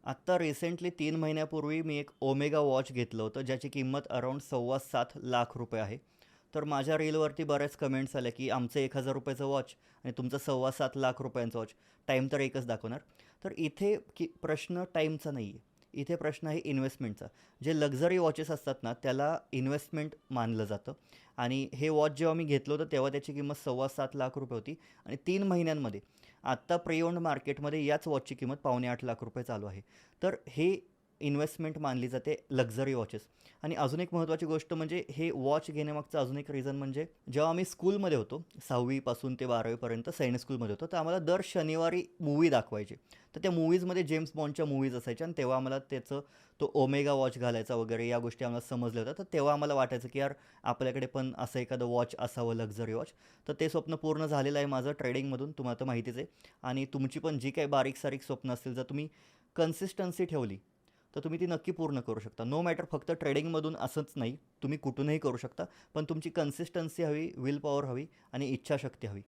आत्ता रिसेंटली 3 महिन्यापूर्वी मी एक ओमेगा वॉच घेतलं होतं, ज्याची किंमत अराउंड 7.25 लाख रुपये आहे. तर माझ्या रीलवरती बऱ्याच कमेंट्स आल्या की आमचं 1,000 रुपयाचं वॉच आणि तुमचं 7.25 लाख रुपयांचं वॉच, टाईम तर एकच दाखवणार. तर इथे प्रश्न टाईमचा नाही आहे, इथे प्रश्न आहे इन्व्हेस्टमेंटचा. जे लक्झरी वॉचेस असतात ना, त्याला इन्व्हेस्टमेंट मानलं जातं. आणि हे वॉच जेव्हा मी घेतलं होतं तेव्हा त्याची किंमत 7.25 लाख रुपये होती. आणि 3 महिन्यांमध्ये आत्ता प्री ओन्ड मार्केटमध्ये याच वॉचची किंमत 7.25 लाख रुपये चालू आहे. तर हे इन्व्हेस्टमेंट मानली जाते लक्झरी वॉचेस. आणि अजून एक महत्त्वाची गोष्ट म्हणजे हे वॉच घेण्यामागचं अजून एक रिझन म्हणजे जेव्हा आम्ही स्कूलमध्ये होतो, 6वी पासून ते 12वीपर्यंत सैनिक स्कूलमध्ये होतो, तर आम्हाला दर शनिवारी मूवी दाखवायचे. तर त्या मूवीजमध्ये जेम्स बॉन्डच्या मूवीज असायच्या आणि तेव्हा आम्हाला त्याचं तो ओमेगा वॉच घालायचा वगैरे या गोष्टी आम्हाला समजल्या होत्या. तर तेव्हा आम्हाला वाटायचं की यार आपल्याकडे पण असं एखादं वॉच असावं लक्झरी वॉच. तर ते स्वप्न पूर्ण झालेलं आहे माझं ट्रेडिंगमधून, तुम्हाला तर माहितीच आहे. आणि तुमची पण जी काही बारीक सारीक स्वप्न असतील, जर तुम्ही कन्सिस्टन्सी ठेवली तर तुम्ही ती नक्की पूर्ण करू शकता. नो मॅटर फक्त ट्रेडिंगमधून असंच नाही, तुम्ही कुठूनही करू शकता. पण तुमची कन्सिस्टन्सी हवी, विल पॉवर हवी आणि इच्छाशक्ती हवी.